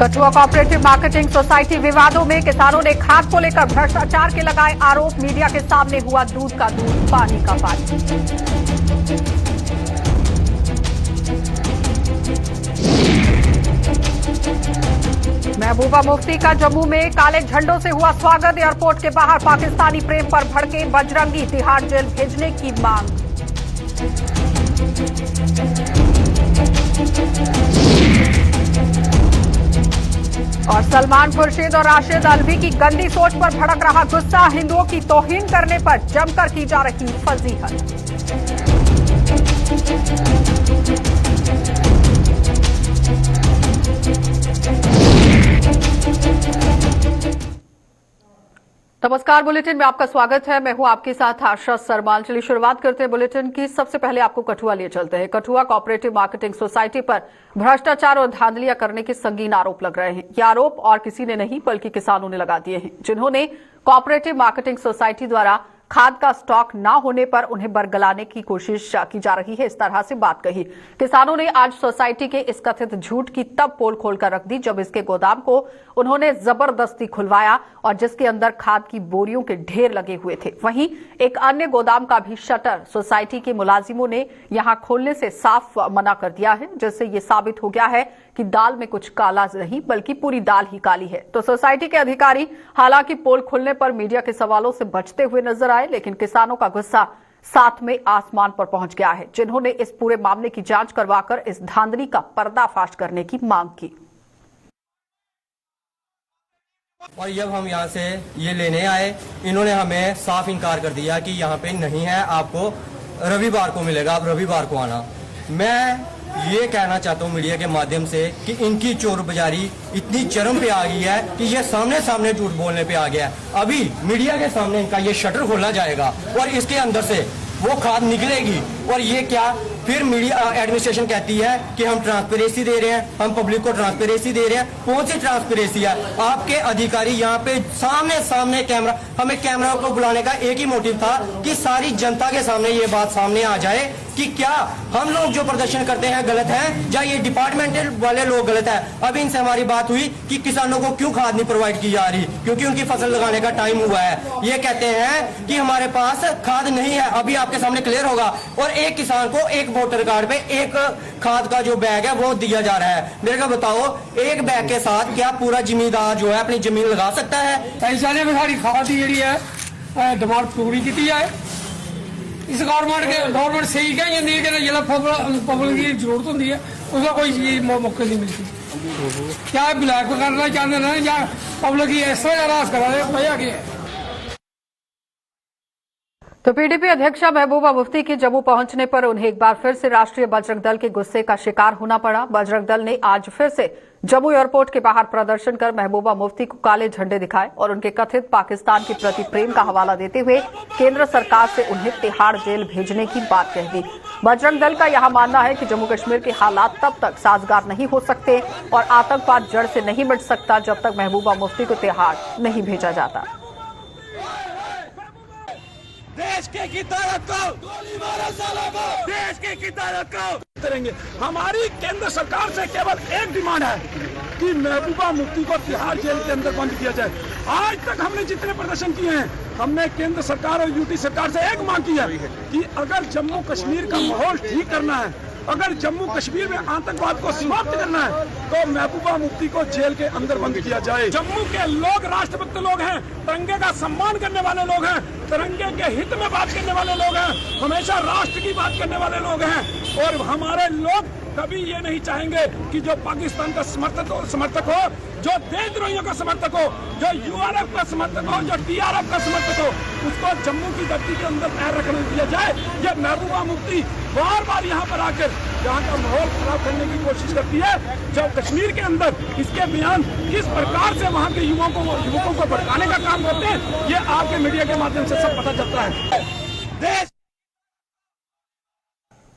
Kathua cooperative marketing society विवादों में किसानों ने खाद को लेकर भ्रष्टाचार के लगाए आरोप। मीडिया के सामने हुआ दूध का दूध, पानी का पानी। महबूबा मुफ्ती का जम्मू में काले झंडों से हुआ स्वागत। एयरपोर्ट के बाहर पाकिस्तानी प्रेम पर भड़के बजरंगी, तिहाड़ जेल भेजने की मांग। और सलमान खुर्शीद और राशिद अल्वी की गंदी सोच पर भड़क रहा गुस्सा। हिंदुओं की तौहीन करने पर जमकर की जा रही फजीहत। नमस्कार, बुलेटिन में आपका स्वागत है। मैं हूं आपके साथ आशा सरमाल। चलिए शुरुआत करते हैं बुलेटिन की। सबसे पहले आपको कठुआ लिए चलते हैं। कठुआ कोऑपरेटिव मार्केटिंग सोसाइटी पर भ्रष्टाचार और धांधलियां करने के संगीन आरोप लग रहे हैं। ये आरोप और किसी ने नहीं बल्कि किसानों ने लगा दिए हैं, जिन्होंने कोऑपरेटिव मार्केटिंग सोसाइटी द्वारा खाद का स्टॉक न होने पर उन्हें बरगलाने की कोशिश की जा रही है, इस तरह से बात कही। किसानों ने आज सोसाइटी के इस कथित झूठ की तब पोल खोलकर रख दी जब इसके गोदाम को उन्होंने जबरदस्ती खुलवाया और जिसके अंदर खाद की बोरियों के ढेर लगे हुए थे। वहीं एक अन्य गोदाम का भी शटर सोसाइटी के मुलाजिमों ने यहां खोलने से साफ मना कर दिया है, जिससे ये साबित हो गया है कि दाल में कुछ काला नहीं बल्कि पूरी दाल ही काली है। तो सोसाइटी के अधिकारी हालांकि पोल खुलने पर मीडिया के सवालों से बचते हुए नजर आए, लेकिन किसानों का गुस्सा साथ में आसमान पर पहुंच गया है, जिन्होंने इस पूरे मामले की जांच करवाकर इस धांधली का पर्दाफाश करने की मांग की। और जब हम यहाँ से ये लेने आए, इन्होंने हमें साफ इनकार कर दिया कि यहाँ पे नहीं है, आपको रविवार को मिलेगा, आप रविवार को आना। मैं ये कहना चाहता हूँ मीडिया के माध्यम से कि इनकी चोर बाजारी इतनी चरम पे आ गई है कि ये सामने सामने झूठ बोलने पे आ गया है। अभी मीडिया के सामने इनका ये शटर खोला जाएगा और इसके अंदर से वो खाद निकलेगी। और ये क्या फिर मीडिया एडमिनिस्ट्रेशन कहती है कि हम ट्रांसपेरेंसी दे रहे हैं, हम पब्लिक को ट्रांसपेरेंसी दे रहे हैं। कौन सी ट्रांसपेरेंसी है? आपके अधिकारी यहाँ पे सामने सामने कैमरा, हमें कैमरा को बुलाने का एक ही मोटिव था कि सारी जनता के सामने ये बात सामने आ जाए कि क्या हम लोग जो प्रदर्शन करते हैं गलत है या ये डिपार्टमेंटल वाले लोग गलत है। अभी इनसे हमारी बात हुई कि किसानों को क्यों खाद नहीं प्रोवाइड की जा रही, क्योंकि उनकी फसल लगाने का टाइम हुआ है। ये कहते हैं कि हमारे पास खाद नहीं है। अभी आपके सामने क्लियर होगा। और एक किसान को एक वोटर कार्ड पे एक खाद का जो बैग है वो दिया जा रहा है। मेरे को बताओ, एक बैग के साथ क्या पूरा जिम्मेदार जो है अपनी जमीन लगा सकता है? ऐसा ने सारी खाद जी है डिमांड पूरी की है। इस गवर्नमेंट सही कह जिला पब्लिक की जरूरत होती है उसका कोई चीज मौके नहीं मिलती। क्या ब्लैक करना चाहते हैं या पब्लिक की इस तरह रास करा रहे वजह क्या है? तो पीडीपी अध्यक्षा महबूबा मुफ्ती के जम्मू पहुंचने पर उन्हें एक बार फिर से राष्ट्रीय बजरंग दल के गुस्से का शिकार होना पड़ा। बजरंग दल ने आज फिर से जम्मू एयरपोर्ट के बाहर प्रदर्शन कर महबूबा मुफ्ती को काले झंडे दिखाए और उनके कथित पाकिस्तान के प्रति प्रेम का हवाला देते हुए केंद्र सरकार से उन्हें तिहाड़ जेल भेजने की बात कह दी। बजरंग दल का यह मानना है कि जम्मू कश्मीर के हालात तब तक साजगार नहीं हो सकते और आतंकवाद जड़ से नहीं मिट सकता जब तक महबूबा मुफ्ती को तिहाड़ नहीं भेजा जाता। देश के कितारत को गोली मारो सालों को, देश के कितारत को करेंगे। हमारी केंद्र सरकार से केवल एक डिमांड है कि महबूबा मुफ्ती को तिहाड़ जेल के अंदर बंद किया जाए। आज तक हमने जितने प्रदर्शन किए हैं, हमने केंद्र सरकार और यूटी सरकार से एक मांग की है कि अगर जम्मू कश्मीर का माहौल ठीक करना है, अगर जम्मू कश्मीर में आतंकवाद को समाप्त करना है, तो महबूबा मुफ्ती को जेल के अंदर बंद किया जाए। जम्मू के लोग राष्ट्रभक्त लोग हैं, तिरंगे का सम्मान करने वाले लोग हैं, तिरंगे के हित में बात करने वाले लोग हैं, हमेशा राष्ट्र की बात करने वाले लोग हैं। और हमारे लोग कभी ये नहीं चाहेंगे कि जो पाकिस्तान का समर्थक हो, जो देशद्रोहियों का समर्थक हो, जो यूआरएफ का समर्थक हो, जो टीआरएफ का समर्थक हो, उसको जम्मू की धरती के अंदर पैर रखने दिया जाए। ये महबूबा मुफ्ती बार बार यहाँ पर आकर यहाँ का माहौल खराब करने की कोशिश करती है। जब कश्मीर के अंदर इसके बयान किस प्रकार से वहाँ के युवकों को भड़काने का काम करते हैं, ये आपके मीडिया के माध्यम से सब पता चलता है।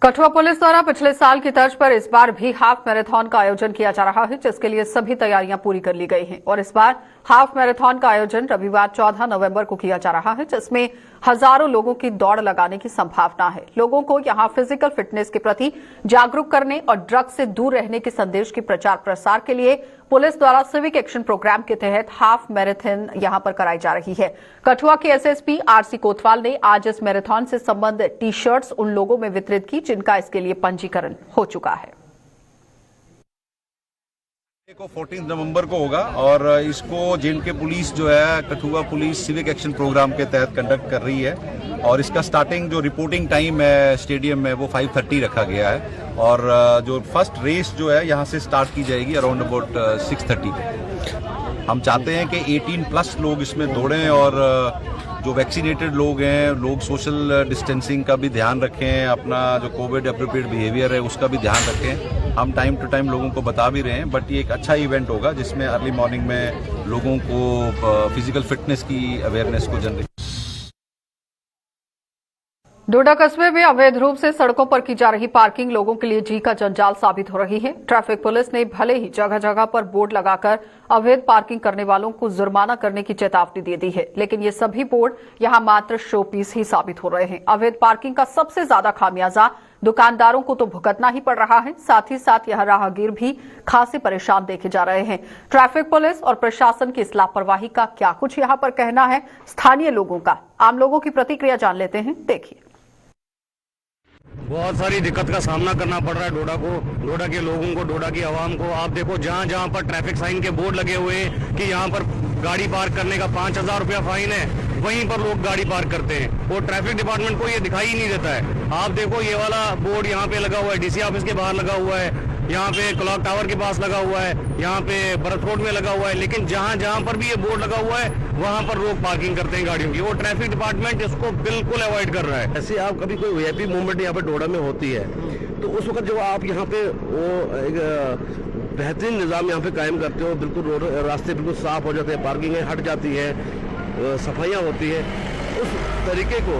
कठुआ पुलिस द्वारा पिछले साल की तर्ज पर इस बार भी हाफ मैराथन का आयोजन किया जा रहा है, जिसके लिए सभी तैयारियां पूरी कर ली गई हैं। और इस बार हाफ मैराथन का आयोजन रविवार 14 नवंबर को किया जा रहा है, जिसमें हजारों लोगों की दौड़ लगाने की संभावना है। लोगों को यहां फिजिकल फिटनेस के प्रति जागरूक करने और ड्रग्स से दूर रहने के संदेश के प्रचार प्रसार के लिए पुलिस द्वारा सिविक एक्शन प्रोग्राम के तहत हाफ मैराथन यहां पर कराई जा रही है। कठुआ के एसएसपी आरसी कोतवाल ने आज इस मैराथन से संबंधित टी शर्ट्स उन लोगों में वितरित की जिनका इसके लिए पंजीकरण हो चुका है। को 14 नवंबर को होगा और इसको जे.एंड.के पुलिस जो है, Kathua police civic action programme के तहत कंडक्ट कर रही है और इसका स्टार्टिंग जो रिपोर्टिंग टाइम है स्टेडियम में वो 5:30 रखा गया है और जो फर्स्ट रेस जो है यहाँ से स्टार्ट की जाएगी अराउंड अबाउट 6:30। हम चाहते हैं कि 18+ लोग इसमें दौड़ें और जो वैक्सीनेटेड लोग हैं, लोग सोशल डिस्टेंसिंग का भी ध्यान रखें, अपना जो कोविड एप्रोप्रिएट बिहेवियर है उसका भी ध्यान रखें। हम टाइम टू टाइम लोगों को बता भी रहे हैं, बट ये एक अच्छा इवेंट होगा जिसमें अर्ली मॉर्निंग में लोगों को फिजिकल फिटनेस की अवेयरनेस को जनरेट। डोडा कस्बे में अवैध रूप से सड़कों पर की जा रही पार्किंग लोगों के लिए जी का जंजाल साबित हो रही है। ट्रैफिक पुलिस ने भले ही जगह जगह पर बोर्ड लगाकर अवैध पार्किंग करने वालों को जुर्माना करने की चेतावनी दे दी है, लेकिन ये सभी बोर्ड यहां मात्र शो पीस ही साबित हो रहे हैं। अवैध पार्किंग का सबसे ज्यादा खामियाजा दुकानदारों को तो भुगतना ही पड़ रहा है, साथ ही साथ यह राहगीर भी खासे परेशान देखे जा रहे हैं। ट्रैफिक पुलिस और प्रशासन की इस लापरवाही का क्या कुछ यहां पर कहना है स्थानीय लोगों का। आम लोगों की प्रतिक्रिया जान लेते हैं, देखिए। बहुत सारी दिक्कत का सामना करना पड़ रहा है डोडा के लोगों को, डोडा की आवाम को। आप देखो जहां जहां पर ट्रैफिक साइन के बोर्ड लगे हुए हैं कि यहां पर गाड़ी पार्क करने का 5000 रुपया फाइन है, वहीं पर लोग गाड़ी पार्क करते हैं और ट्रैफिक डिपार्टमेंट को ये दिखाई ही नहीं देता है। आप देखो ये वाला बोर्ड यहाँ पे लगा हुआ है, डीसी ऑफिस के बाहर लगा हुआ है, यहाँ पे क्लॉक टावर के पास लगा हुआ है, यहाँ पे भरत रोड में लगा हुआ है, लेकिन जहाँ जहाँ पर भी ये बोर्ड लगा हुआ है वहाँ पर लोग पार्किंग करते हैं गाड़ियों की। वो ट्रैफिक डिपार्टमेंट इसको बिल्कुल अवॉइड कर रहा है। ऐसे आप कभी कोई वीआईपी मूवमेंट यहाँ पे डोडा में होती है तो उस वक्त जब आप यहाँ पे वो एक बेहतरीन निज़ाम यहाँ पे कायम करते हो, बिल्कुल रोड रास्ते बिल्कुल साफ हो जाते हैं, पार्किंगें हट जाती है, सफाइयाँ होती है, उस तरीके को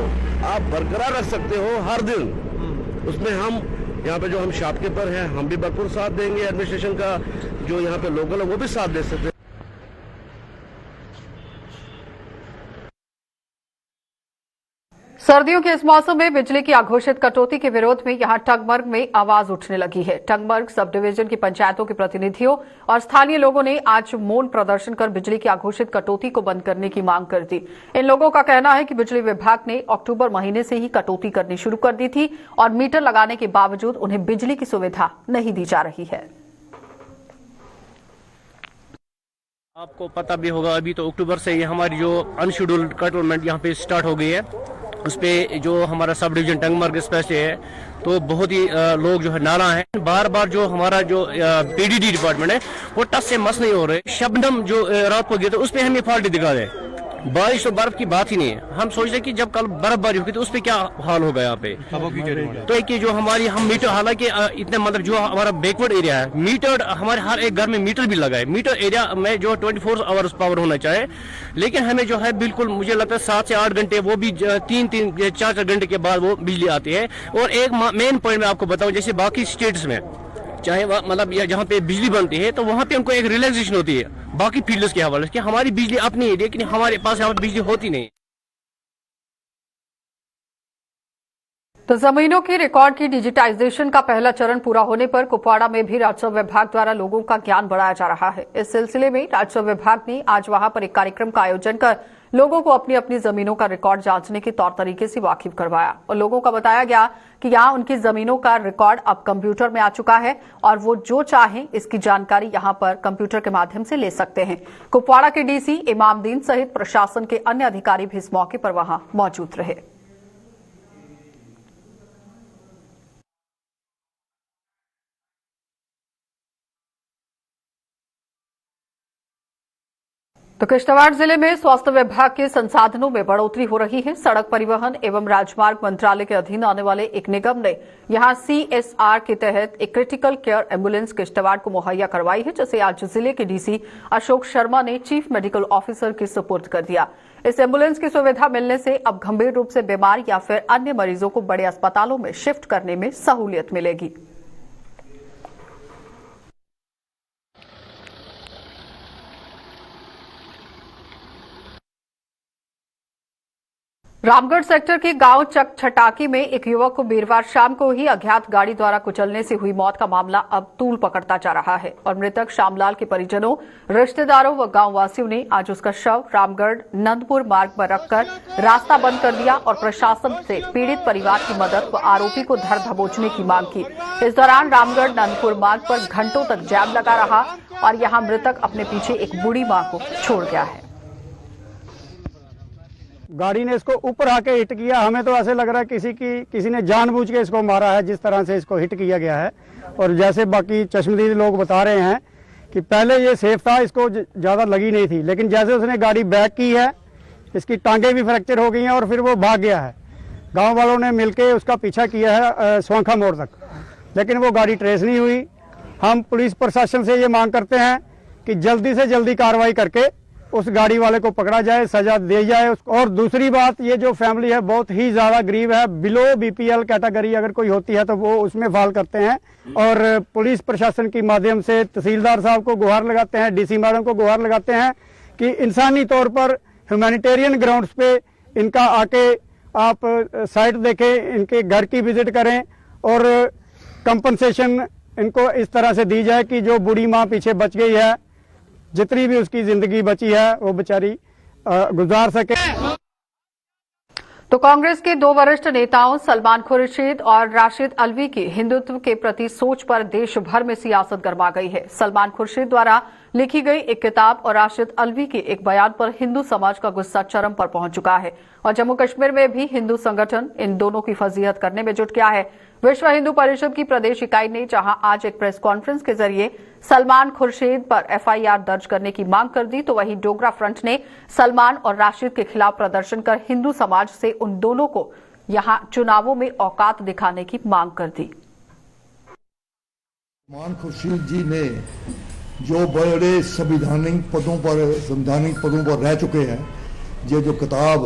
आप बरकरार रख सकते हो हर दिन। उसमें हम यहाँ पे जो हम शॉपकीपर हैं हम भी भरपूर साथ देंगे, एडमिनिस्ट्रेशन का जो यहाँ पे लोकल है वो भी साथ दे सकते हैं। सर्दियों के इस मौसम में बिजली की अघोषित कटौती के विरोध में यहां टंगमर्ग में आवाज उठने लगी है। टंगमर्ग सब डिवीजन की पंचायतों के प्रतिनिधियों और स्थानीय लोगों ने आज मौन प्रदर्शन कर बिजली की अघोषित कटौती को बंद करने की मांग कर दी। इन लोगों का कहना है कि बिजली विभाग ने अक्टूबर महीने से ही कटौती करनी शुरू कर दी थी और मीटर लगाने के बावजूद उन्हें बिजली की सुविधा नहीं दी जा रही है। आपको पता भी होगा अभी तो अक्टूबर से ये हमारी जो अनशेड्यूल्ड कटलमेंट यहाँ पे स्टार्ट हो गई है, उस पे जो हमारा सब डिवीजन टंगमर्ग स्पेशल है तो बहुत ही लोग जो है नारा है। बार बार जो हमारा जो पीडीडी डिपार्टमेंट है वो टच से मस नहीं हो रहे। शबनम जो रात को गिरा था उस पे हम ये फॉल्ट दिखा रहे। बारिश और बर्फ की बात ही नहीं है। हम सोच रहे कि जब कल बर्फबारी होगी तो उस पे क्या हाल होगा यहाँ पे। तो एक जो हमारी हम मीटर, हालांकि इतने मतलब जो हमारा बैकवर्ड एरिया है, मीटर हमारे हर एक घर में मीटर भी लगा है। मीटर एरिया में जो 24 आवर्स पावर होना चाहिए, लेकिन हमें जो है बिल्कुल मुझे लगता है 7 से 8 घंटे, वो भी 3-4 घंटे के बाद वो बिजली आती है। और एक मेन पॉइंट मैं आपको बताऊं, जैसे बाकी स्टेट्स में चाहे मतलब जहाँ पे बिजली बनती है तो वहाँ पे उनको एक रिलैक्सेशन होती है बाकी फील्ड्स के हवाले से। हमारी बिजली अपनी है लेकिन हमारे पास यहाँ बिजली होती नहीं। तो जमीनों की रिकॉर्ड की डिजिटाइजेशन का पहला चरण पूरा होने पर कुपवाड़ा में भी राजस्व विभाग द्वारा लोगों का ज्ञान बढ़ाया जा रहा है। इस सिलसिले में राजस्व विभाग ने आज वहां पर एक कार्यक्रम का आयोजन कर लोगों को अपनी अपनी जमीनों का रिकॉर्ड जांचने के तौर तरीके से वाकिफ करवाया और लोगों का बताया गया कि यहां उनकी जमीनों का रिकॉर्ड अब कंप्यूटर में आ चुका है और वो जो चाहें इसकी जानकारी यहां पर कंप्यूटर के माध्यम से ले सकते हैं। कुपवाड़ा के डीसी इमामदीन सहित प्रशासन के अन्य अधिकारी भी इस मौके पर वहां मौजूद रहे। तो किश्तवाड़ जिले में स्वास्थ्य विभाग के संसाधनों में बढ़ोतरी हो रही है। सड़क परिवहन एवं राजमार्ग मंत्रालय के अधीन आने वाले एक निगम ने यहां CSR के तहत एक क्रिटिकल केयर एम्बुलेंस किश्तवाड़ को मुहैया करवाई है, जिसे आज जिले के डीसी अशोक शर्मा ने चीफ मेडिकल ऑफिसर के सुपुर्द कर दिया। इस एम्बुलेंस की सुविधा मिलने से अब गंभीर रूप से बीमार या फिर अन्य मरीजों को बड़े अस्पतालों में शिफ्ट करने में सहूलियत मिलेगी। रामगढ़ सेक्टर के गांव चकछटाकी में एक युवक को वीरवार शाम को ही अज्ञात गाड़ी द्वारा कुचलने से हुई मौत का मामला अब तूल पकड़ता जा रहा है और मृतक श्यामलाल के परिजनों, रिश्तेदारों व गांव वासियों ने आज उसका शव रामगढ़ नंदपुर मार्ग पर रखकर रास्ता बंद कर दिया और प्रशासन से पीड़ित परिवार की मदद व आरोपी को धर दबोचने की मांग की। इस दौरान रामगढ़ नंदपुर मार्ग पर घंटों तक जाम लगा रहा और यहां मृतक अपने पीछे एक बूढ़ी मां को छोड़ गया है। गाड़ी ने इसको ऊपर आके हिट किया। हमें तो ऐसे लग रहा है किसी ने जानबूझ के इसको मारा है, जिस तरह से इसको हिट किया गया है। और जैसे बाकी चश्मदीद लोग बता रहे हैं कि पहले ये सेफ था, इसको ज़्यादा लगी नहीं थी, लेकिन जैसे उसने गाड़ी बैक की है इसकी टांगें भी फ्रैक्चर हो गई हैं और फिर वो भाग गया है। गांव वालों ने मिलकर उसका पीछा किया है स्वांखा मोड़ तक, लेकिन वो गाड़ी ट्रेस नहीं हुई। हम पुलिस प्रशासन से ये मांग करते हैं कि जल्दी से जल्दी कार्रवाई करके उस गाड़ी वाले को पकड़ा जाए, सजा दी जाए। और दूसरी बात, ये जो फैमिली है बहुत ही ज़्यादा गरीब है। बिलो बीपीएल कैटेगरी अगर कोई होती है तो वो उसमें फाल करते हैं। और पुलिस प्रशासन के माध्यम से तहसीलदार साहब को गुहार लगाते हैं, डीसी मैडम को गुहार लगाते हैं कि इंसानी तौर पर ह्यूमैनिटेरियन ग्राउंड्स पे इनका आके आप साइट देखें, इनके घर की विजिट करें और कंपनसेशन इनको इस तरह से दी जाए कि जो बूढ़ी माँ पीछे बच गई है, जितनी भी उसकी जिंदगी बची है वो बेचारी गुजार सके। तो कांग्रेस के दो वरिष्ठ नेताओं सलमान खुर्शीद और राशिद अलवी की हिंदुत्व के प्रति सोच पर देश भर में सियासत गर्मा गई है। सलमान खुर्शीद द्वारा लिखी गई एक किताब और राशिद अलवी के एक बयान पर हिंदू समाज का गुस्सा चरम पर पहुंच चुका है और जम्मू कश्मीर में भी हिंदू संगठन इन दोनों की फजीहत करने में जुट गया है। विश्व हिंदू परिषद की प्रदेश इकाई ने जहां आज एक प्रेस कॉन्फ्रेंस के जरिए सलमान खुर्शीद पर एफआईआर दर्ज करने की मांग कर दी, तो वहीं डोगरा फ्रंट ने सलमान और राशिद के खिलाफ प्रदर्शन कर हिंदू समाज से उन दोनों को यहां चुनावों में औकात दिखाने की मांग कर दी। सलमान खुर्शीद जी ने जो बड़े संवैधानिक पदों पर रह चुके हैं, ये जो किताब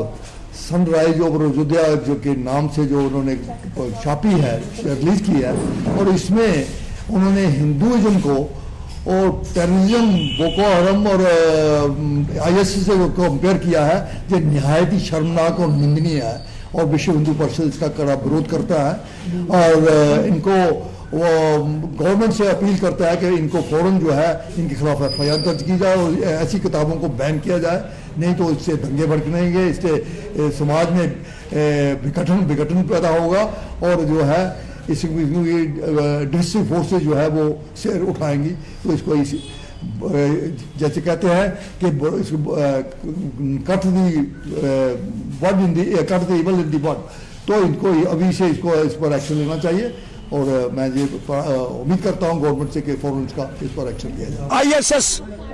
सनराइज ओवर अयोध्या जो के नाम से जो उन्होंने छापी है, रिलीज की है, और इसमें उन्होंने हिंदुइज्म को और टेररिज्म, बोको हरम और आईएसआई से कंपेयर किया है, जो निहायत ही शर्मनाक और निंदनीय है और विश्व हिंदू परिषद इसका कड़ा विरोध करता है। और इनको वो गवर्नमेंट से अपील करता है कि इनको फौरन जो है इनके खिलाफ एफआईआर दर्ज की जाए और ऐसी किताबों को बैन किया जाए, नहीं तो इससे दंगे भड़कनेंगे, इससे समाज में विघटन पैदा होगा और जो है डिस्ट्रिक्ट फोर्सेज जो है वो सिर उठाएंगी। तो इसको जैसे कहते हैं कि cut the evil in the bud, तो इनको अभी से इस पर एक्शन लेना चाहिए और मैं ये उम्मीद करता हूँ गवर्नमेंट से कि फौरन इस पर एक्शन लिया जाए।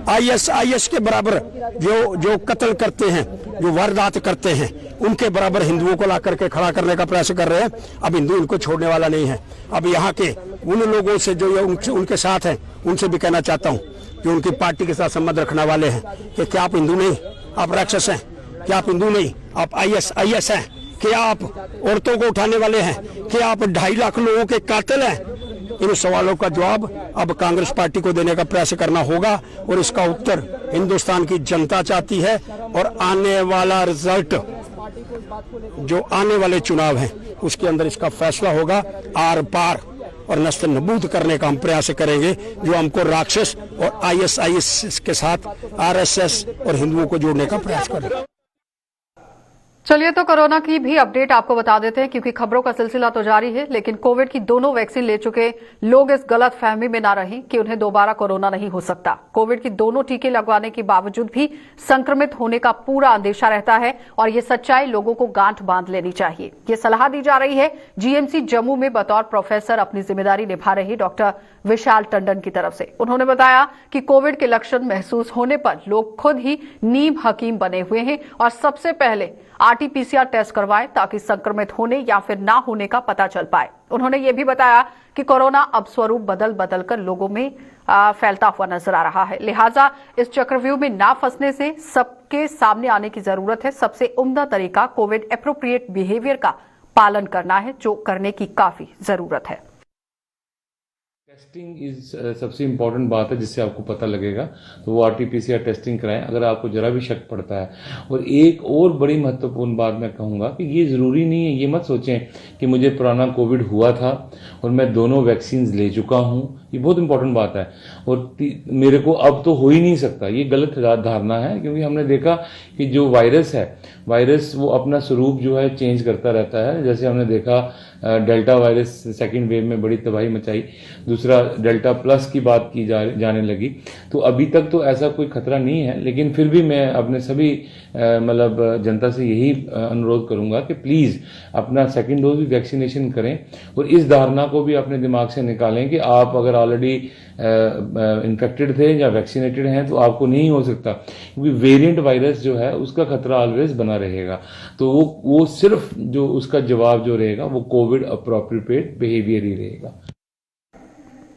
आईएस के बराबर जो कत्ल करते हैं, जो वारदात करते हैं, उनके बराबर हिंदुओं को ला करके खड़ा करने का प्रयास कर रहे हैं। अब हिंदू इनको छोड़ने वाला नहीं है। अब यहाँ के उन लोगों से जो उनके साथ हैं, उनसे भी कहना चाहता हूँ जो उनकी पार्टी के साथ संबंध रखने वाले हैं कि क्या आप हिंदू नहीं, आप राक्षस हैं? क्या आप हिंदू नहीं, आप आईएस हैं? क्या आप औरतों को उठाने वाले हैं? क्या आप 2.5 लाख लोगों के कातिल हैं? इन सवालों का जवाब अब कांग्रेस पार्टी को देने का प्रयास करना होगा और इसका उत्तर हिंदुस्तान की जनता चाहती है। और आने वाला रिजल्ट, जो आने वाले चुनाव हैं, उसके अंदर इसका फैसला होगा। आर पार और नस्ल नबूद करने का हम प्रयास करेंगे, जो हमको राक्षस और आईएस के साथ आरएसएस और हिंदुओं को जोड़ने का प्रयास करें। चलिए तो कोरोना की भी अपडेट आपको बता देते हैं, क्योंकि खबरों का सिलसिला तो जारी है, लेकिन कोविड की दोनों वैक्सीन ले चुके लोग इस गलत फहमी में ना रहें कि उन्हें दोबारा कोरोना नहीं हो सकता। कोविड की दोनों टीके लगवाने के बावजूद भी संक्रमित होने का पूरा अंदेशा रहता है और ये सच्चाई लोगों को गांठ बांध लेनी चाहिए। ये सलाह दी जा रही है जीएमसी जम्मू में बतौर प्रोफेसर अपनी जिम्मेदारी निभा रहे डॉक्टर विशाल टंडन की तरफ से। उन्होंने बताया कि कोविड के लक्षण महसूस होने पर लोग खुद ही नीम हकीम बने हुए हैं और सबसे पहले आरटीपीसीआर टेस्ट करवाएं ताकि संक्रमित होने या फिर ना होने का पता चल पाए। उन्होंने ये भी बताया कि कोरोना अब स्वरूप बदल कर लोगों में फैलता हुआ नजर आ रहा है, लिहाजा इस चक्रव्यूह में ना फंसने से सबके सामने आने की जरूरत है। सबसे उम्दा तरीका कोविड एप्रोप्रिएट बिहेवियर का पालन करना है, जो करने की काफी जरूरत है। टेस्टिंग इज सबसे इम्पॉर्टेंट बात है जिससे आपको पता लगेगा, तो वो RT-PCR टेस्टिंग कराएं अगर आपको जरा भी शक पड़ता है। और एक और बड़ी महत्वपूर्ण बात मैं कहूँगा कि ये ज़रूरी नहीं है, ये मत सोचें कि मुझे पुराना कोविड हुआ था और मैं दोनों वैक्सीन ले चुका हूँ, ये बहुत इंपॉर्टेंट बात है और मेरे को अब तो हो ही नहीं सकता, ये गलत धारणा है। क्योंकि हमने देखा कि जो वायरस वो अपना स्वरूप जो है चेंज करता रहता है। जैसे हमने देखा डेल्टा वायरस सेकेंड वेव में बड़ी तबाही मचाई, दूसरा डेल्टा प्लस की बात की जाने लगी। तो अभी तक तो ऐसा कोई खतरा नहीं है, लेकिन फिर भी मैं अपने सभी मतलब जनता से यही अनुरोध करूंगा कि प्लीज़ अपना सेकेंड डोज भी वैक्सीनेशन करें और इस धारणा को भी अपने दिमाग से निकालें कि आप अगर ऑलरेडी इन्फेक्टेड थे या वैक्सीनेटेड हैं तो आपको नहीं हो सकता, क्योंकि वेरिएंट वायरस जो है उसका खतरा ऑलवेज बना रहेगा। तो वो सिर्फ जो उसका जवाब जो रहेगा वो कोविड अप्रोप्रिएट बिहेवियर ही रहेगा।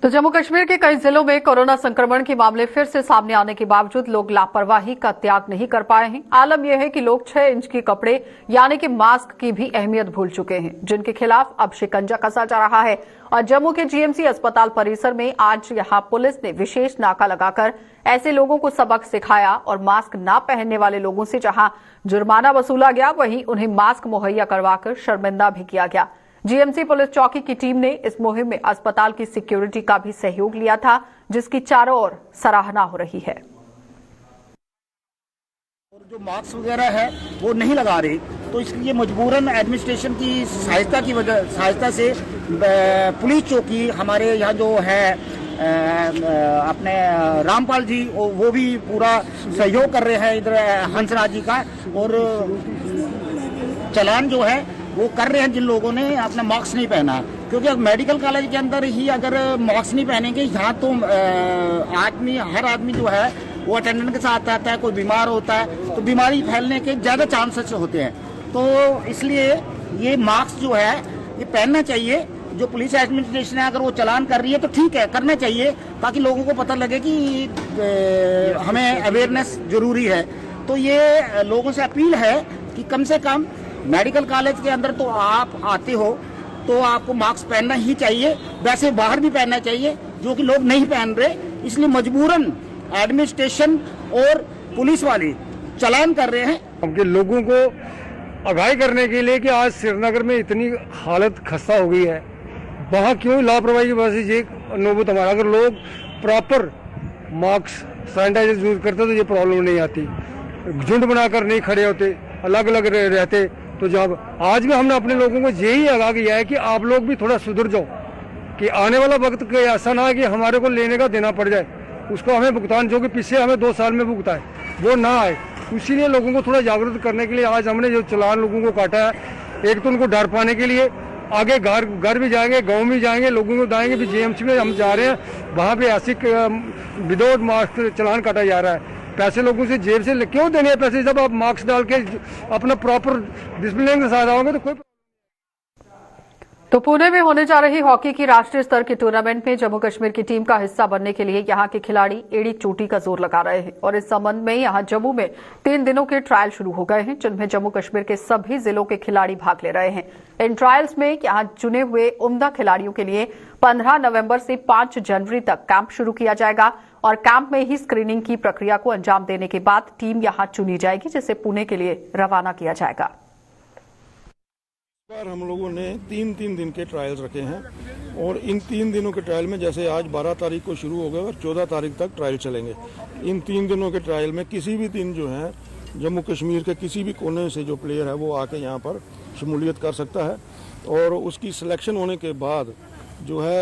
तो जम्मू कश्मीर के कई जिलों में कोरोना संक्रमण के मामले फिर से सामने आने के बावजूद लोग लापरवाही का त्याग नहीं कर पाए हैं। आलम यह है कि लोग 6 इंच के कपड़े यानी कि मास्क की भी अहमियत भूल चुके हैं, जिनके खिलाफ अब शिकंजा कसा जा रहा है। और जम्मू के GMC अस्पताल परिसर में आज यहां पुलिस ने विशेष नाका लगाकर ऐसे लोगों को सबक सिखाया और मास्क न पहनने वाले लोगों से जहां जुर्माना वसूला गया, वहीं उन्हें मास्क मुहैया करवाकर शर्मिंदा भी किया गया। GMC पुलिस चौकी की टीम ने इस मुहिम में अस्पताल की सिक्योरिटी का भी सहयोग लिया था, जिसकी चारों ओर सराहना हो रही है। और जो मास्क वगैरह है वो नहीं लगा रहे, तो इसलिए मजबूरन एडमिनिस्ट्रेशन की सहायता से पुलिस चौकी हमारे यहाँ जो है अपने रामपाल जी वो भी पूरा सहयोग कर रहे हैं इधर हंसराज जी का, और चालान जो है वो कर रहे हैं जिन लोगों ने अपना मास्क नहीं पहना। क्योंकि मेडिकल कॉलेज के अंदर ही अगर मास्क नहीं पहनेंगे, यहाँ तो हर आदमी जो है वो अटेंडेंट के साथ आता है, कोई बीमार होता है तो बीमारी फैलने के ज़्यादा चांसेस होते हैं। तो इसलिए ये मास्क जो है ये पहनना चाहिए। जो पुलिस एडमिनिस्ट्रेशन है अगर वो चालान कर रही है तो ठीक है, करना चाहिए, ताकि लोगों को पता लगे कि हमें अवेयरनेस जरूरी है। तो ये लोगों से अपील है कि कम से कम मेडिकल कॉलेज के अंदर तो आप आते हो तो आपको मास्क पहनना ही चाहिए, वैसे बाहर भी पहनना चाहिए, जो कि लोग नहीं पहन रहे। इसलिए मजबूरन एडमिनिस्ट्रेशन और पुलिस वाले चालान कर रहे हैं। हमके लोगों को आगाही करने के लिए कि आज श्रीनगर में इतनी हालत खस्ता हो गई है, वहाँ क्यों लापरवाही की वजह से ये नौबत हमारा। अगर लोग प्रॉपर मास्क सैनिटाइजर यूज करते तो ये प्रॉब्लम नहीं आती, झुंड बनाकर नहीं खड़े होते, अलग अलग रहते। तो जब आज भी हमने अपने लोगों को यही आगाह किया है कि आप लोग भी थोड़ा सुधर जाओ, कि आने वाला वक्त ऐसा ना है कि हमारे को लेने का देना पड़ जाए, उसको हमें भुगतान जो कि पिछले हमें 2 साल में भुगता है वो ना आए। इसीलिए लोगों को थोड़ा जागरूक करने के लिए आज हमने जो चालान लोगों को काटा है, एक तो उनको डर पाने के लिए, आगे घर भी जाएंगे, गांव में जाएंगे, लोगों को बताएंगे भी GMC में हम जा रहे हैं, वहाँ पे ऐसी विदाउट मास्क चालान काटा जा रहा है। पैसे लोगों से जेब से क्यों देने हैं पैसे, जब आप मास्क डाल के अपना प्रॉपर डिसिप्लिन के साथ आओगे तो कोई। तो पुणे में होने जा रही हॉकी की राष्ट्रीय स्तर के टूर्नामेंट में जम्मू कश्मीर की टीम का हिस्सा बनने के लिए यहां के खिलाड़ी एड़ी चोटी का जोर लगा रहे हैं और इस संबंध में यहां जम्मू में 3 दिनों के ट्रायल शुरू हो गए हैं, जिनमें जम्मू कश्मीर के सभी जिलों के खिलाड़ी भाग ले रहे हैं। इन ट्रायल्स में यहां चुने हुए उम्दा खिलाड़ियों के लिए 15 नवंबर से 5 जनवरी तक कैंप शुरू किया जाएगा और कैंप में ही स्क्रीनिंग की प्रक्रिया को अंजाम देने के बाद टीम यहां चुनी जाएगी, जिसे पुणे के लिए रवाना किया जाएगा। बार हम लोगों ने 3 दिन के ट्रायल्स रखे हैं और इन 3 दिनों के ट्रायल में जैसे आज 12 तारीख को शुरू हो गए और 14 तारीख तक ट्रायल चलेंगे। इन 3 दिनों के ट्रायल में किसी भी दिन जो है जम्मू कश्मीर के किसी भी कोने से जो प्लेयर है वो आके यहाँ पर शमूलियत कर सकता है और उसकी सिलेक्शन होने के बाद जो है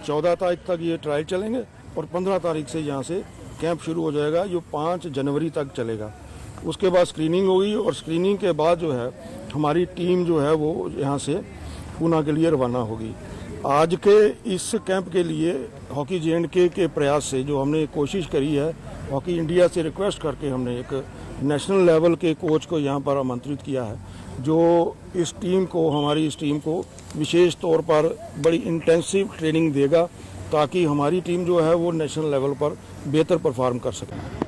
14 तारीख तक ये ट्रायल चलेंगे और 15 तारीख से यहाँ से कैंप शुरू हो जाएगा जो 5 जनवरी तक चलेगा। उसके बाद स्क्रीनिंग होगी और स्क्रीनिंग के बाद जो है हमारी टीम जो है वो यहाँ से पूना के लिए रवाना होगी। आज के इस कैंप के लिए हॉकी J&K के प्रयास से जो हमने कोशिश करी है, हॉकी इंडिया से रिक्वेस्ट करके हमने एक नेशनल लेवल के कोच को यहाँ पर आमंत्रित किया है, जो इस टीम को हमारी इस टीम को विशेष तौर पर बड़ी इंटेंसिव ट्रेनिंग देगा ताकि हमारी टीम जो है वो नेशनल लेवल पर बेहतर परफॉर्म कर सके।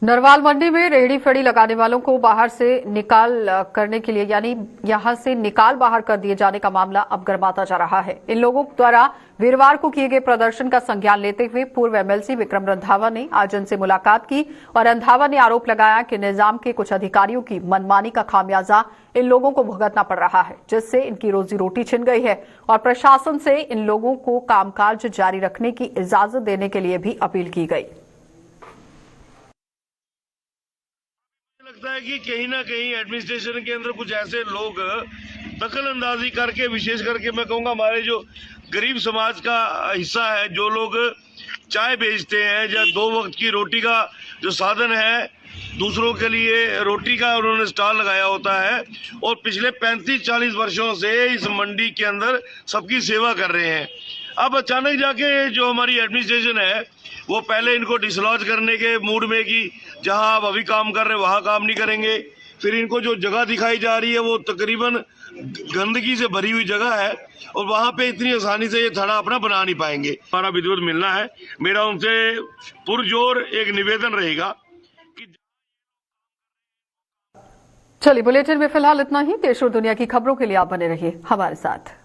नरवाल मंडी में रेहड़ी फेड़ी लगाने वालों को बाहर से निकाल करने के लिए यानी यहां से निकाल बाहर कर दिए जाने का मामला अब गर्माता जा रहा है। इन लोगों द्वारा वीरवार को किए गए प्रदर्शन का संज्ञान लेते हुए पूर्व एमएलसी विक्रम रंधावा ने आज इनसे मुलाकात की और रंधावा ने आरोप लगाया कि निजाम के कुछ अधिकारियों की मनमानी का खामियाजा इन लोगों को भुगतना पड़ रहा है, जिससे इनकी रोजी रोटी छिन गई है और प्रशासन से इन लोगों को कामकाज जारी रखने की इजाजत देने के लिए भी अपील की गई। लगता है कि कहीं ना कहीं एडमिनिस्ट्रेशन के अंदर कुछ ऐसे लोग दखल अंदाजी करके, विशेष करके मैं कहूँगा हमारे जो गरीब समाज का हिस्सा है, जो लोग चाय बेचते हैं या 2 वक्त की रोटी का जो साधन है, दूसरों के लिए रोटी का उन्होंने स्टॉल लगाया होता है और पिछले 35-40 वर्षों से इस मंडी के अंदर सबकी सेवा कर रहे हैं। अब अचानक जाके जो हमारी एडमिनिस्ट्रेशन है वो पहले इनको डिसलॉज करने के मूड में कि जहां आप अभी काम कर रहे हैं वहां काम नहीं करेंगे, फिर इनको जो जगह दिखाई जा रही है वो तकरीबन गंदगी से भरी हुई जगह है और वहां पे इतनी आसानी से ये थड़ा अपना बना नहीं पाएंगे। हमारा विधिवत मिलना है, मेरा उनसे पुरजोर एक निवेदन रहेगा। चलिए, बुलेटिन में फिलहाल इतना ही। देश और दुनिया की खबरों के लिए आप बने रहिए हमारे साथ।